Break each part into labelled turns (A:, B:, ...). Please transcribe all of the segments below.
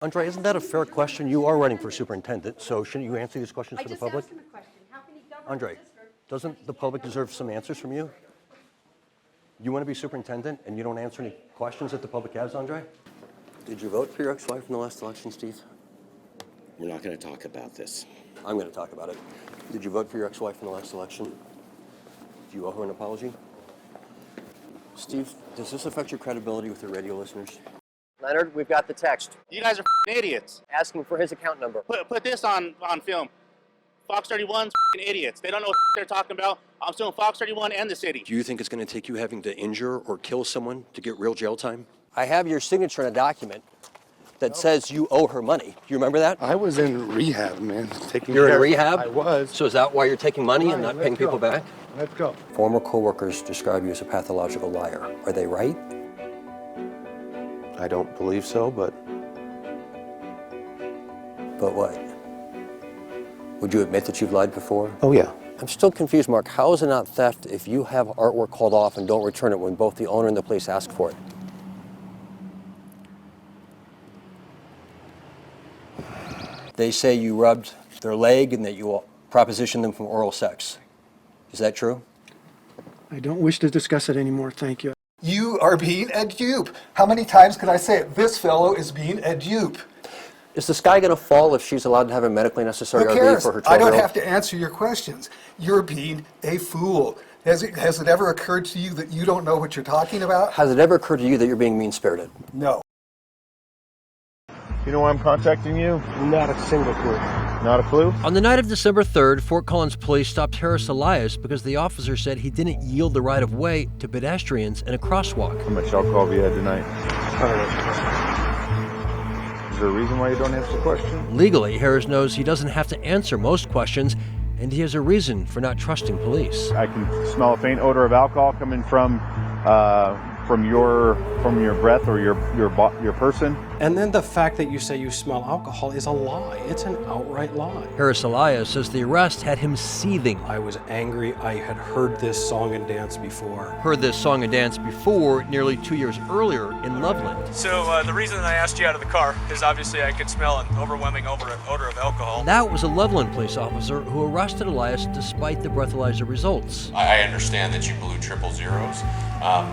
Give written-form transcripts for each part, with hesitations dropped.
A: Andre, isn't that a fair question? You are running for superintendent, so shouldn't you answer these questions for the public?
B: I just asked him a question. How can he govern
A: Andre,
B: the district?
A: doesn't the public deserve some answers from you? You want to be superintendent and you don't answer any questions that the public has, Andre? Did you vote for your ex-wife in the last election, Steve?
C: We're not going to talk about this.
A: I'm going to talk about it. Did you vote for your ex-wife in the last election? Do you owe her an apology? Steve, does this affect your credibility with your radio listeners?
D: Leonard, we've got the text.
E: You guys are idiots.
D: Asking for his account number.
E: Put this on film. Fox 31's idiots. They don't know what they're talking about. I'm suing Fox 31 and the city.
A: Do you think it's going to take you having to injure or kill someone to get real jail time?
D: I have your signature on a document that says you owe her money. Do you remember that?
F: I was in rehab, man.
A: You're in rehab?
F: I was.
A: So is that why you're taking money and not paying people back?
F: Let's go.
A: Former coworkers describe you as a pathological liar. Are they right?
F: I don't believe so, but
A: what? Would you admit that you've lied before?
F: oh yeah.
A: I'm still confused, Mark. How is it not theft if you have artwork called off and don't return it when both the owner and the police ask for it? They say you rubbed their leg and that you propositioned them from oral sex. Is that true?
G: I don't wish to discuss it anymore, thank you.
H: You are being a dupe. How many times could I say it? This fellow is being a dupe.
A: Is the sky going to fall if she's allowed to have a medically necessary
H: Who
A: RV
H: cares?
A: for her 12-year-old?
H: I don't have to answer your questions. You're being a fool. Has it ever occurred to you that you don't know what you're talking about?
A: Has it ever occurred to you that you're being mean-spirited?
H: No.
I: You know why I'm contacting you?
F: Not a single clue.
I: Not a clue?
J: On the night of December 3rd, Fort Collins police stopped Harris Elias because the officer said he didn't yield the right of way to pedestrians in a crosswalk.
I: How much alcohol have you had tonight? Is there a reason why you don't answer the question?
J: Legally, Harris knows he doesn't have to answer most questions, and he has a reason for not trusting police.
I: I can smell a faint odor of alcohol coming from your breath or your person.
K: And then the fact that you say you smell alcohol is a lie. It's an outright lie.
J: Harris Elias says the arrest had him seething.
K: I was angry. I had heard this song and dance before.
J: Heard this song and dance before nearly 2 years earlier in Loveland.
L: So the reason I asked you out of the car is obviously I could smell an overwhelming odor of alcohol.
J: That was a Loveland police officer who arrested Elias despite the breathalyzer results.
M: I understand that you blew triple zeros,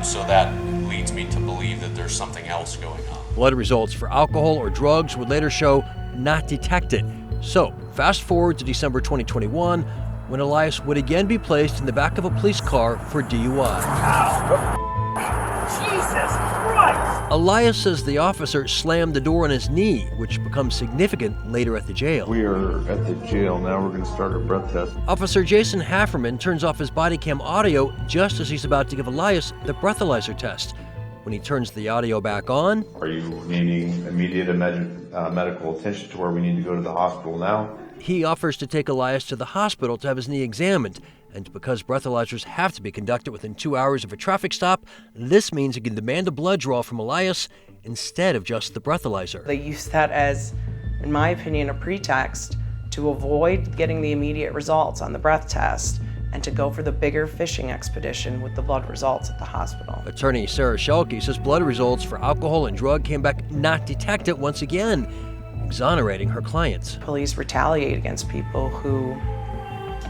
M: so that leads me to believe that there's something else going on.
J: Blood results for alcohol or drugs would later show not detected. So, fast forward to December 2021, when Elias would again be placed in the back of a police car for DUI.
L: Jesus Christ!
J: Elias says the officer slammed the door on his knee, which becomes significant later at the jail.
I: We are at the jail. Now we're going to start our breath test.
J: Officer Jason Hafferman turns off his body cam audio just as he's about to give Elias the breathalyzer test. When he turns the audio back on...
I: Are you needing immediate medical attention to where we need to go to the hospital now?
J: He offers to take Elias to the hospital to have his knee examined. And because breathalyzers have to be conducted within 2 hours of a traffic stop, this means he can demand a blood draw from Elias instead of just the breathalyzer.
N: They use that as, in my opinion, a pretext to avoid getting the immediate results on the breath test and to go for the bigger fishing expedition with the blood results at the hospital.
J: Attorney Sarah Schelke says blood results for alcohol and drug came back not detected once again, exonerating her clients.
N: Police retaliate against people who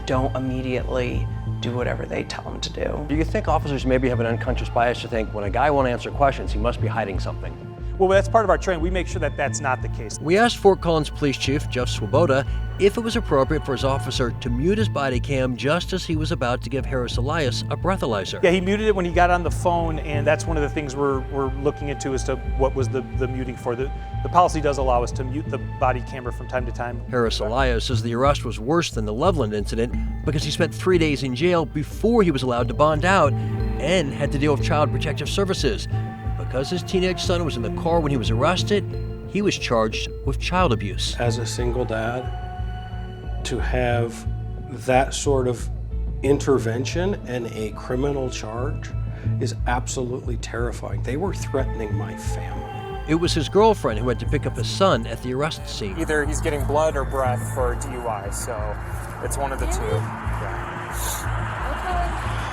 N: don't immediately do whatever they tell them to do.
A: Do you think officers maybe have an unconscious bias to think when a guy won't answer questions, he must be hiding something?
L: Well, that's part of our training. We make sure that that's not the case.
J: We asked Fort Collins Police Chief Jeff Swoboda if it was appropriate for his officer to mute his body cam just as he was about to give Harris Elias a breathalyzer.
L: Yeah, he muted it when he got on the phone, and that's one of the things we're looking into as to what was the muting for. The policy does allow us to mute the body camera from time to time.
J: Harris Elias says the arrest was worse than the Loveland incident because he spent 3 days in jail before he was allowed to bond out and had to deal with Child Protective Services. Because his teenage son was in the car when he was arrested, he was charged with child abuse.
K: As a single dad, to have that sort of intervention and a criminal charge is absolutely terrifying. They were threatening my family.
J: It was his girlfriend who had to pick up his son at the arrest scene.
L: Either he's getting blood or breath for DUI, so it's one of the two. Yeah.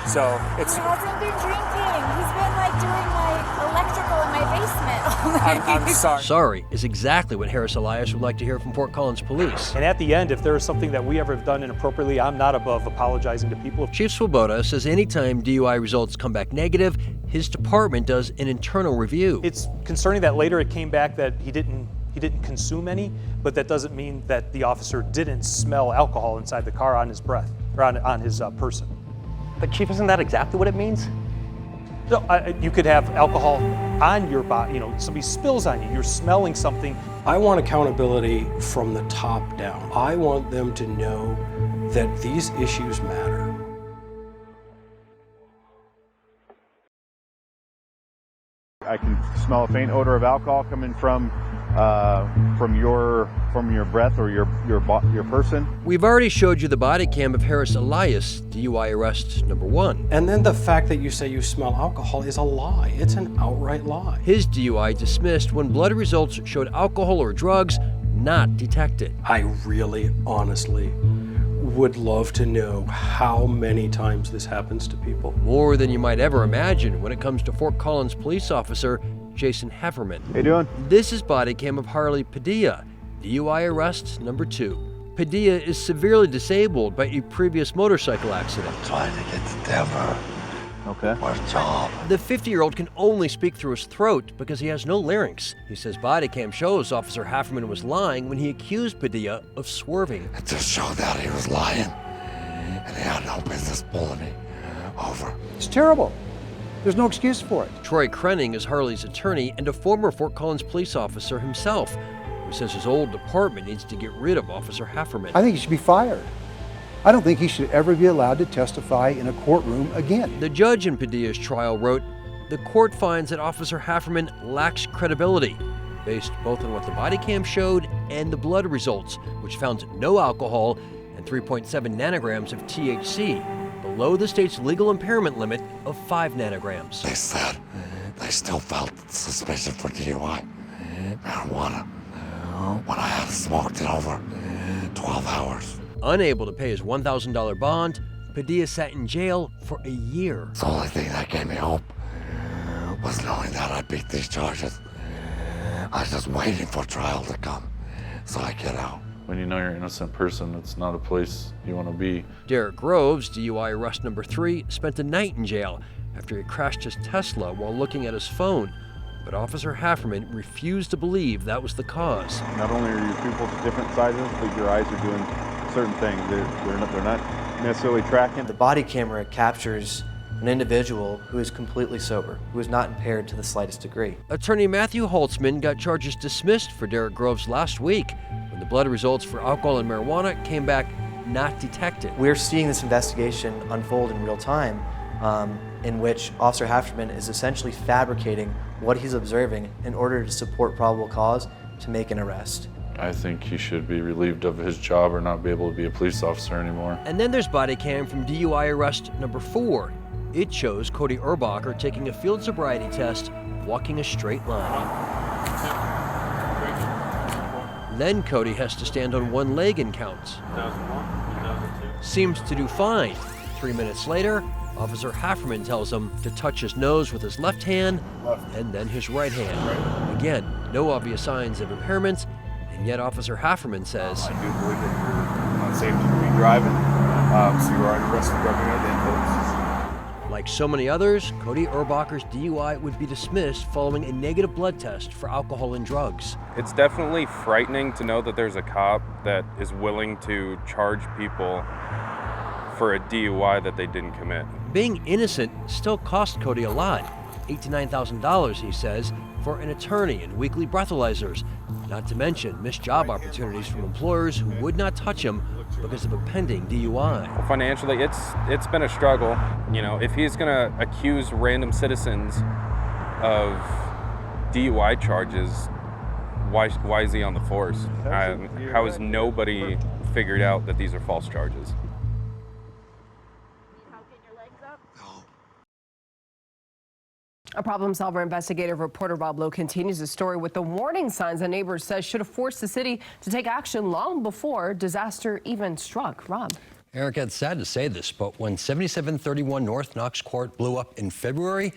L: So it's...
B: He hasn't been drinking. He's been like doing like electrical in my basement all I'm sorry.
J: Sorry is exactly what Harris Elias would like to hear from Fort Collins police.
L: And at the end, if there is something that we ever have done inappropriately, I'm not above apologizing to people.
J: Chief Swoboda says anytime DUI results come back negative, his department does an internal review.
L: It's concerning that later it came back that he didn't consume any, but that doesn't mean that the officer didn't smell alcohol inside the car on his breath, or on his person.
D: But Chief, isn't that exactly what it means?
L: No, you could have alcohol on your body, somebody spills on you, you're smelling something.
K: I want accountability from the top down. I want them to know that these issues matter.
I: I can smell a faint odor of alcohol coming from your breath or your person.
J: We've already showed you the body cam of Harris Elias, DUI arrest number 1.
K: And then the fact that you say you smell alcohol is a lie. It's an outright lie.
J: His DUI dismissed when blood results showed alcohol or drugs not detected.
K: I really, honestly would love to know how many times this happens to people.
J: More than you might ever imagine when it comes to Fort Collins police officer Jason Hefferman.
I: How you doing?
J: This is body cam of Harley Padilla, DUI arrest number 2. Padilla is severely disabled by a previous motorcycle accident.
F: Trying to get to Denver.
I: Okay.
F: What job?
J: The 50-year-old can only speak through his throat because he has no larynx. He says body cam shows Officer Hefferman was lying when he accused Padilla of swerving.
F: It just showed that he was lying. And he had no business pulling me over.
G: It's terrible. There's no excuse for it.
J: Troy Krenning is Harley's attorney and a former Fort Collins police officer himself, who says his old department needs to get rid of Officer Hefferman.
O: I think he should be fired. I don't think he should ever be allowed to testify in a courtroom again.
J: The judge in Padilla's trial wrote, "The court finds that Officer Hefferman lacks credibility, based both on what the body cam showed and the blood results, which found no alcohol and 3.7 nanograms of THC, below the state's legal impairment limit of 5 nanograms.
F: They said they still felt suspicion for DUI marijuana when I had smoked it over 12 hours.
J: Unable to pay his $1,000 bond, Padilla sat in jail for a year.
F: The only thing that gave me hope was knowing that I beat these charges. I was just waiting for trial to come so I get out.
M: When you know you're an innocent person, it's not a place you want to be.
J: Derek Groves, DUI arrest number 3, spent a night in jail after he crashed his Tesla while looking at his phone. But Officer Hefferman refused to believe that was the cause.
I: Not only are your pupils different sizes, but your eyes are doing certain things. They're not necessarily tracking.
P: The body camera captures an individual who is completely sober, who is not impaired to the slightest degree.
J: Attorney Matthew Holtzman got charges dismissed for Derek Groves last week when the blood results for alcohol and marijuana came back not detected.
P: We're seeing this investigation unfold in real time, in which Officer Hefferman is essentially fabricating what he's observing in order to support probable cause to make an arrest.
M: I think he should be relieved of his job or not be able to be a police officer anymore.
J: And then there's body cam from DUI arrest number 4. It shows Cody Urbacher taking a field sobriety test, walking a straight line. Then Cody has to stand on one leg and counts. Seems to do fine. 3 minutes later, Officer Hefferman tells him to touch his nose with his left hand and then his right hand. Again, no obvious signs of impairments, and yet Officer Hefferman says,
I: I do believe that you're unsafe to be driving, so you are under arrest for driving under the influence.
J: Like so many others, Cody Urbacher's DUI would be dismissed following a negative blood test for alcohol and drugs.
Q: It's definitely frightening to know that there's a cop that is willing to charge people for a DUI that they didn't commit.
J: Being innocent still cost Cody a lot, $8,000 to $9,000, he says, for an attorney and weekly breathalyzers, not to mention missed job opportunities from employers who would not touch him because of a pending DUI.
Q: Well, financially, it's been a struggle. You know, if he's gonna accuse random citizens of DUI charges, why is he on the force? How has nobody figured out that these are false charges?
R: A problem solver investigative reporter Rob Lowe continues the story with the warning signs that neighbors says should have forced the city to take action long before disaster even struck. Rob.
D: Erica, it's sad to say this, but when 7731 North Knox Court blew up in February,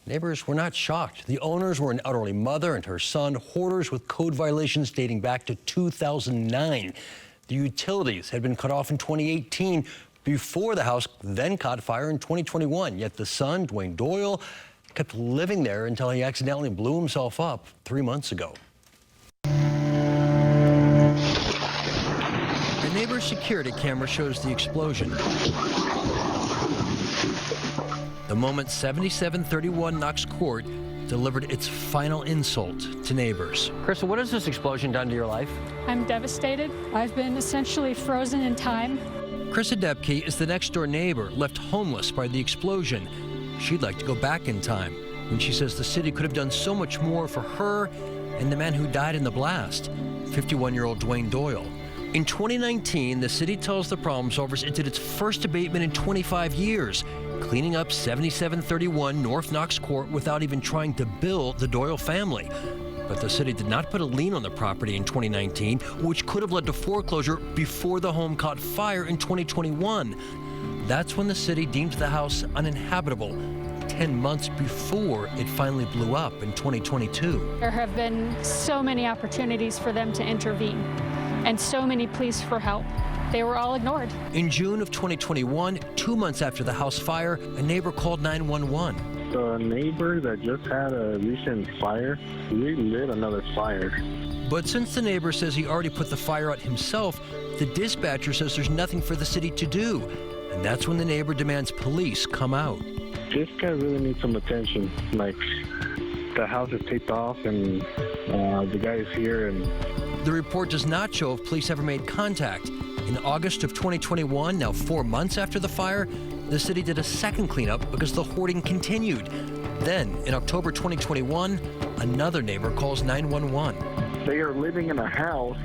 J: Neighbors were not shocked. The owners were an elderly mother and her son, hoarders with code violations dating back to 2009. The utilities had been cut off in 2018 before the house then caught fire in 2021. Yet the son, Dwayne Doyle, kept living there until he accidentally blew himself up 3 months ago. A neighbor's security camera shows the explosion. The moment 7731 Knox Court delivered its final insult to neighbors. Crystal, what has this explosion done to your life?
B: I'm devastated. I've been essentially frozen in time.
J: Chris Adepke is the next door neighbor left homeless by the explosion. She'd like to go back in time, when she says the city could have done so much more for her and the man who died in the blast, 51-year-old Dwayne Doyle. In 2019, the city tells the problem solvers it did its first abatement in 25 years, cleaning up 7731 North Knox Court without even trying to bill the Doyle family. But the city did not put a lien on the property in 2019, which could have led to foreclosure before the home caught fire in 2021. That's when the city deemed the house uninhabitable, 10 months before it finally blew up in 2022.
B: There have been so many opportunities for them to intervene and so many pleas for help. They were all ignored.
J: In June of 2021, 2 months after the house fire, a neighbor called 911.
S: The neighbor that just had a recent fire, we lit another fire.
J: But since the neighbor says he already put the fire out himself, the dispatcher says there's nothing for the city to do. And that's when the neighbor demands police come out.
S: This guy really needs some attention. Like, the house is taped off and the guy is here. And
J: the report does not show if police ever made contact. In August of 2021, now 4 months after the fire, the city did a second cleanup because the hoarding continued. Then, in October 2021, another neighbor calls 911.
S: They are living in a house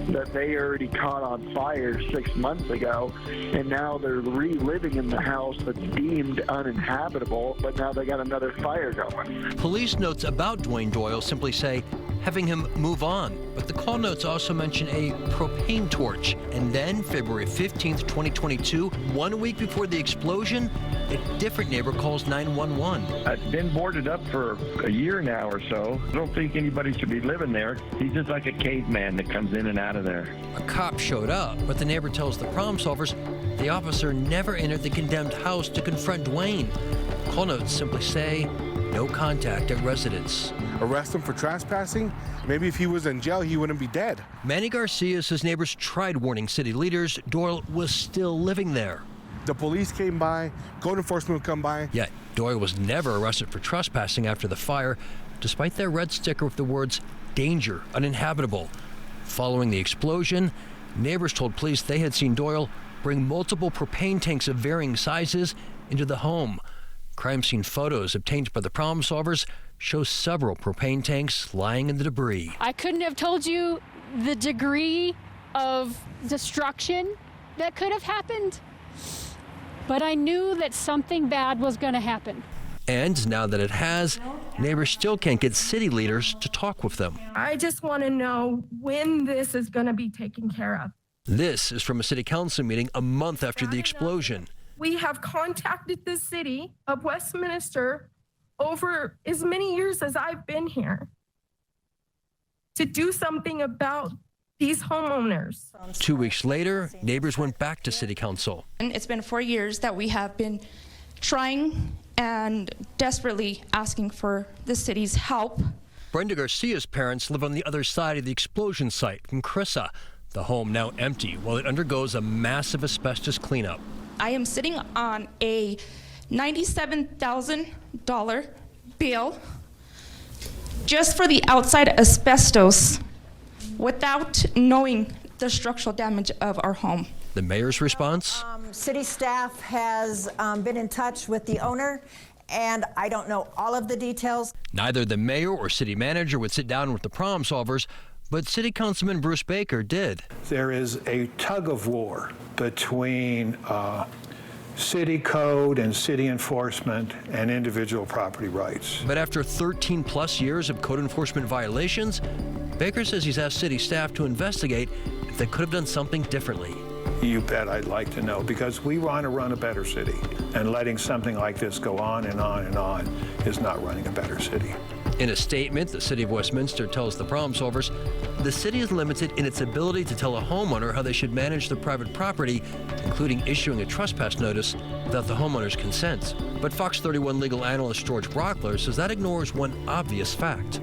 S: that they already caught on fire 6 months ago, and now they're reliving in the house that's deemed uninhabitable, but now they got another fire going.
J: Police notes about Dwayne Doyle simply say, having him move on. But the call notes also mention a propane torch. And then, February 15th, 2022, 1 week before the explosion, a different neighbor calls 911.
T: I've been boarded up for a year now or so. I don't think anybody should be living there. He's just like a caveman that comes in and out of there.
J: A cop showed up, but the neighbor tells the problem solvers the officer never entered the condemned house to confront Dwayne. Call notes simply say, no contact at residence.
U: Arrest him for trespassing? Maybe if he was in jail, he wouldn't be dead.
J: Manny Garcia says neighbors tried warning city leaders. Doyle was still living there.
U: The police came by, code enforcement would come by.
J: Yet Doyle was never arrested for trespassing after the fire, despite their red sticker with the words, danger, uninhabitable. Following the explosion, neighbors told police they had seen Doyle bring multiple propane tanks of varying sizes into the home. Crime scene photos obtained by the problem solvers show several propane tanks lying in the debris.
B: I couldn't have told you the degree of destruction that could have happened, but I knew that something bad was going to happen.
J: And now that it has, neighbors still can't get city leaders to talk with them.
V: I just want to know when this is going to be taken care of.
J: This is from a city council meeting a month after the explosion.
V: We have contacted the city of Westminster over as many years as I've been here to do something about these homeowners.
J: 2 weeks later, neighbors went back to city council.
W: And it's been 4 years that we have been trying and desperately asking for the city's help.
J: Brenda Garcia's parents live on the other side of the explosion site in Crissa. The home now empty while it undergoes a massive asbestos cleanup.
W: I am sitting on a $97,000 bill just for the outside asbestos without knowing the structural damage of our home.
J: The mayor's response?
X: City staff has been in touch with the owner, and I don't know all of the details.
J: Neither the mayor or city manager would sit down with the problem solvers, but City Councilman Bruce Baker did.
Y: There is a tug of war between city code and city enforcement and individual property rights.
J: But after 13 plus years of code enforcement violations, Baker says he's asked city staff to investigate if they could have done something differently.
Y: You bet I'd like to know, because we want to run a better city, and letting something like this go on and on and on is not running a better city.
J: In a statement, the City of Westminster tells the problem solvers the city is limited in its ability to tell a homeowner how they should manage their private property, including issuing a trespass notice without the homeowner's consent. But Fox 31 legal analyst George Brockler says that ignores one obvious fact.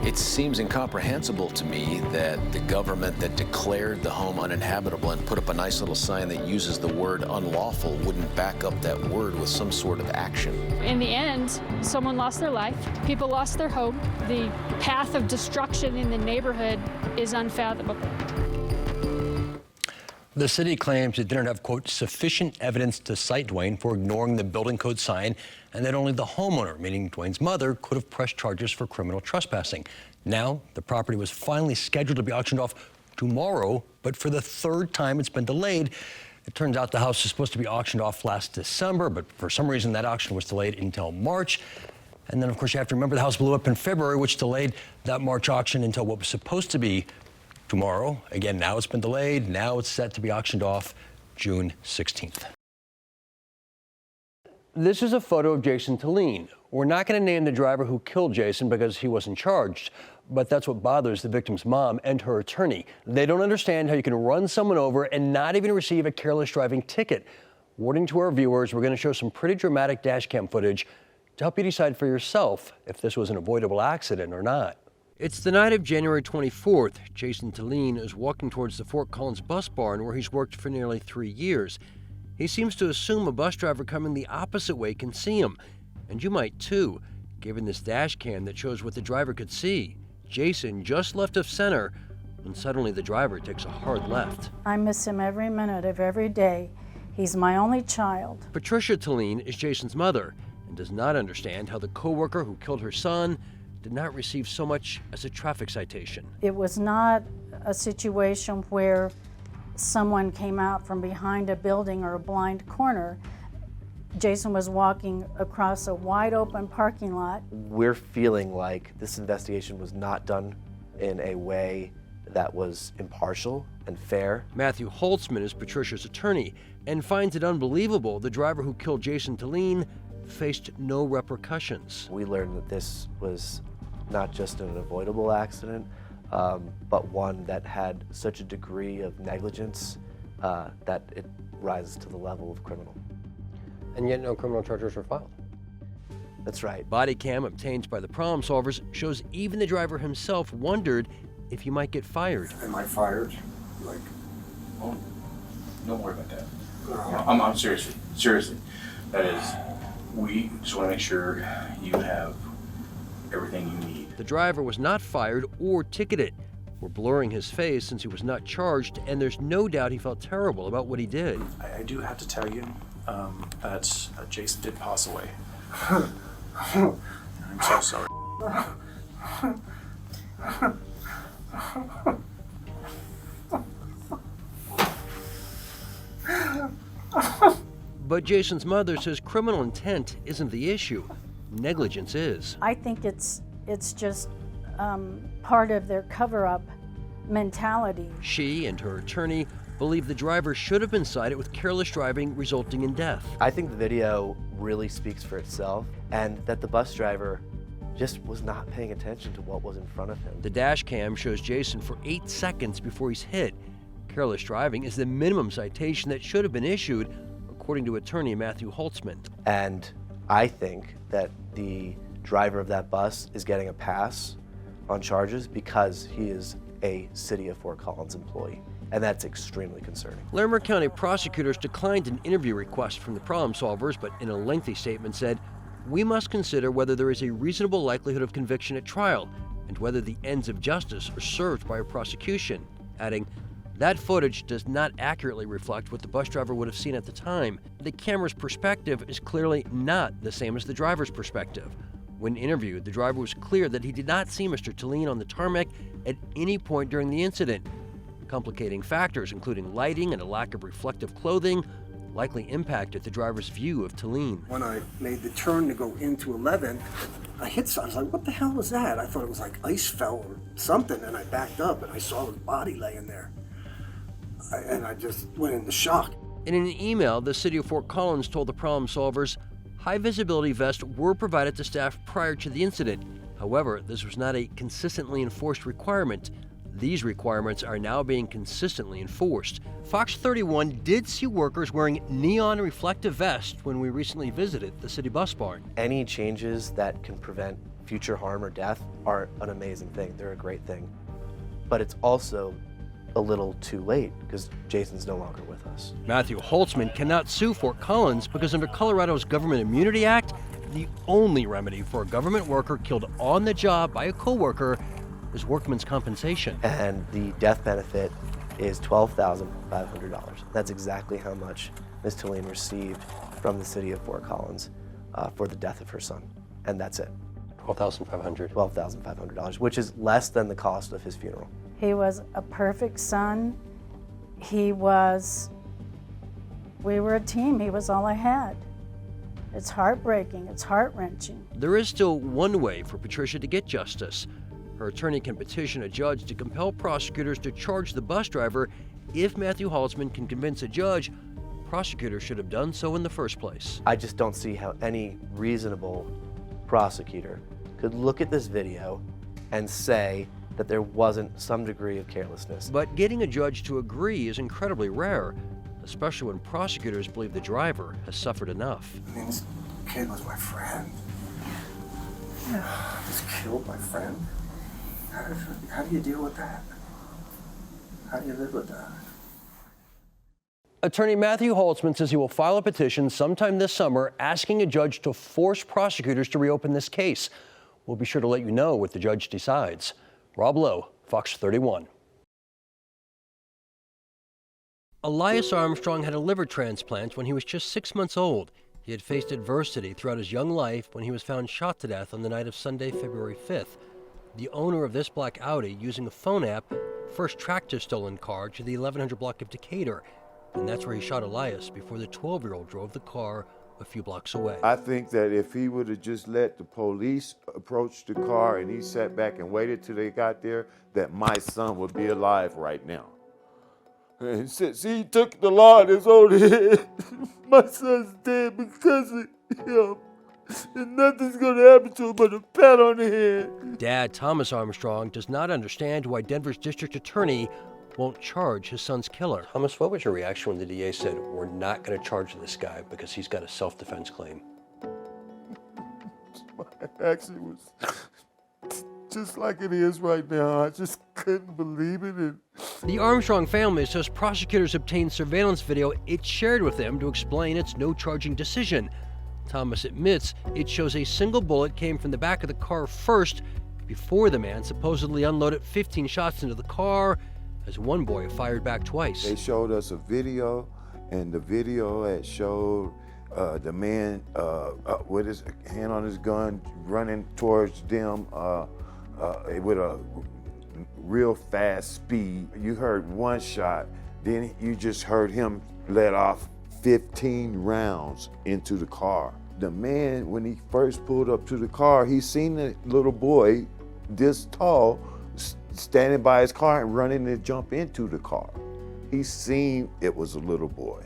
A: It seems incomprehensible to me that the government that declared the home uninhabitable and put up a nice little sign that uses the word unlawful wouldn't back up that word with some sort of action.
B: In the end, someone lost their life, people lost their home. The path of destruction in the neighborhood is unfathomable.
J: The city claims it didn't have, quote, sufficient evidence to cite Dwayne for ignoring the building code sign, and that only the homeowner, meaning Dwayne's mother, could have pressed charges for criminal trespassing. Now, the property was finally scheduled to be auctioned off tomorrow, but for the third time it's been delayed. It turns out the house was supposed to be auctioned off last December, but for some reason that auction was delayed until March. And then, of course, you have to remember the house blew up in February, which delayed that March auction until what was supposed to be tomorrow. Again, now it's been delayed. Now it's set to be auctioned off June 16th. This is a photo of Jason Talene. We're not going to name the driver who killed Jason because he wasn't charged, but that's what bothers the victim's mom and her attorney. They don't understand how you can run someone over and not even receive a careless driving ticket. Warning to our viewers, we're going to show some pretty dramatic dash cam footage to help you decide for yourself if this was an avoidable accident or not. It's the night of January 24th. Jason Talene is walking towards the Fort Collins bus barn where he's worked for nearly 3 years. He seems to assume a bus driver coming the opposite way can see him. And you might too, given this dash cam that shows what the driver could see. Jason just left of center when suddenly the driver takes a hard left.
C: I miss him every minute of every day. He's my only child.
J: Patricia Talene is Jason's mother and does not understand how the coworker who killed her son did not receive so much as a traffic citation.
C: It was not a situation where someone came out from behind a building or a blind corner. Jason was walking across a wide open parking lot.
P: We're feeling like this investigation was not done in a way that was impartial and fair.
J: Matthew Holtzman is Patricia's attorney and finds it unbelievable the driver who killed Jason Talene faced no repercussions.
P: We learned that this was not just an avoidable accident, but one that had such a degree of negligence that it rises to the level of criminal.
J: And yet no criminal charges were filed.
P: That's right.
J: Body cam obtained by the problem solvers shows even the driver himself wondered if he might get fired.
E: Am I fired? Like, oh, don't worry about that. I'm seriously. That is, we just want to make sure you have everything you need.
J: The driver was not fired or ticketed. We're blurring his face since he was not charged, and there's no doubt he felt terrible about what he did.
H: I do have to tell you that Jason did pass away. I'm so sorry.
J: But Jason's mother says criminal intent isn't the issue. Negligence is.
C: I think it's just part of their cover-up mentality.
J: She and her attorney believe the driver should have been cited with careless driving resulting in death.
P: I think the video really speaks for itself, and that the bus driver just was not paying attention to what was in front of him.
J: The dash cam shows Jason for 8 seconds before he's hit. Careless driving is the minimum citation that should have been issued, according to attorney Matthew Holtzman.
P: And I think that the driver of that bus is getting a pass on charges because he is a City of Fort Collins employee. And that's extremely concerning.
J: Larimer County prosecutors declined an interview request from the problem solvers, but in a lengthy statement said, "We must consider whether there is a reasonable likelihood of conviction at trial and whether the ends of justice are served by a prosecution," adding, "That footage does not accurately reflect what the bus driver would have seen at the time. The camera's perspective is clearly not the same as the driver's perspective." When interviewed, the driver was clear that he did not see Mr. Talene on the tarmac at any point during the incident. Complicating factors, including lighting and a lack of reflective clothing, likely impacted the driver's view of Talene.
N: When I made the turn to go into 11, I hit something. I was like, what the hell was that? I thought it was like ice fell or something, and I backed up and I saw his body laying there. And I just went into shock.
J: In an email, the City of Fort Collins told the problem solvers, High-visibility vests were provided to staff prior to the incident. However, this was not a consistently enforced requirement. These requirements are now being consistently enforced. Fox 31 did see workers wearing neon reflective vests when we recently visited the city bus barn.
P: Any changes that can prevent future harm or death are an amazing thing. They're a great thing. But it's also a little too late because Jason's no longer with us.
J: Matthew Holtzman cannot sue Fort Collins because under Colorado's Government Immunity Act, the only remedy for a government worker killed on the job by a coworker is workman's compensation.
P: And the death benefit is $12,500. That's exactly how much Ms. Tulane received from the city of Fort Collins for the death of her son. And that's it.
J: $12,500.
P: $12,500, which is less than the cost of his funeral.
C: He was a perfect son. We were a team. He was all I had. It's heartbreaking. It's heart-wrenching.
J: There is still one way for Patricia to get justice. Her attorney can petition a judge to compel prosecutors to charge the bus driver. If Matthew Holtzman can convince a judge, prosecutors should have done so in the first place.
P: I just don't see how any reasonable prosecutor could look at this video and say that there wasn't some degree of carelessness.
J: But getting a judge to agree is incredibly rare, especially when prosecutors believe the driver has suffered enough.
N: I mean, this kid was my friend. Just killed my friend. How do you deal with that? How do you live with that?
J: Attorney Matthew Holtzman says he will file a petition sometime this summer asking a judge to force prosecutors to reopen this case. We'll be sure to let you know what the judge decides. Rob Lowe, Fox 31. Elias Armstrong had a liver transplant when he was just 6 months old. He had faced adversity throughout his young life when he was found shot to death on the night of Sunday, February 5th. The owner of this black Audi, using a phone app, first tracked his stolen car to the 1100 block of Decatur, and that's where he shot Elias before the 12-year-old drove the car a few blocks away.
F: I think that if he would have just let the police approach the car and he sat back and waited till they got there, that my son would be alive right now. And he said, see, he took the law in his own head. My son's dead because of him. And nothing's gonna happen to him but a pat on the head.
J: Dad Thomas Armstrong does not understand why Denver's district attorney won't charge his son's killer. Thomas, what was your reaction when the DA said, we're not going to charge this guy because he's got a self-defense claim?
F: My reaction was just like it is right now. I just couldn't believe it.
J: The Armstrong family says prosecutors obtained surveillance video it shared with them to explain its no-charging decision. Thomas admits it shows a single bullet came from the back of the car first, before the man supposedly unloaded 15 shots into the car, as one boy fired back twice.
F: They showed us a video, and the video had showed the man with his hand on his gun running towards them with a real fast speed. You heard one shot, then you just heard him let off 15 rounds into the car. The man, when he first pulled up to the car, he seen the little boy this tall standing by his car and running to jump into the car. He seen it was a little boy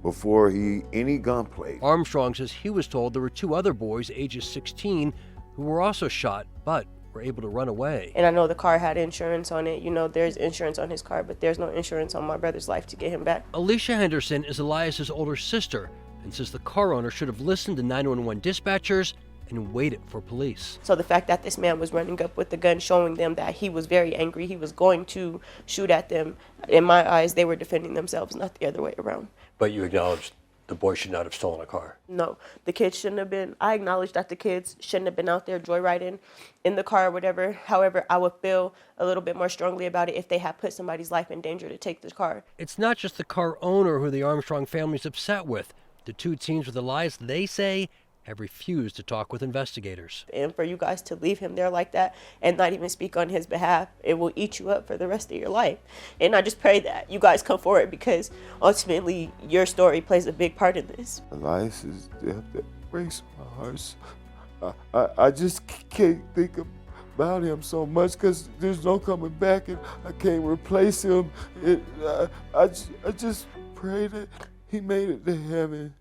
F: before any gunplay.
J: Armstrong says he was told there were two other boys, ages 16, who were also shot, but were able to run away.
G: And I know the car had insurance on it. You know, there's insurance on his car, but there's no insurance on my brother's life to get him back.
J: Alicia Henderson is Elias's older sister and says the car owner should have listened to 911 dispatchers and waited for police.
G: So the fact that this man was running up with the gun, showing them that he was very angry, he was going to shoot at them, in my eyes, they were defending themselves, not the other way around.
J: But you acknowledge the boy should not have stolen a car?
G: No, the kids shouldn't have been. I acknowledge that the kids shouldn't have been out there joyriding in the car or whatever. However, I would feel a little bit more strongly about it if they had put somebody's life in danger to take this car.
J: It's not just the car owner who the Armstrong family's upset with. The two teens with Elias, they say, have refused to talk with investigators.
G: And for you guys to leave him there like that and not even speak on his behalf, it will eat you up for the rest of your life. And I just pray that you guys come forward because ultimately your story plays a big part in this.
F: Elias's death, that breaks my heart. I just can't think about him so much because there's no coming back and I can't replace him. I just pray that he made it to heaven.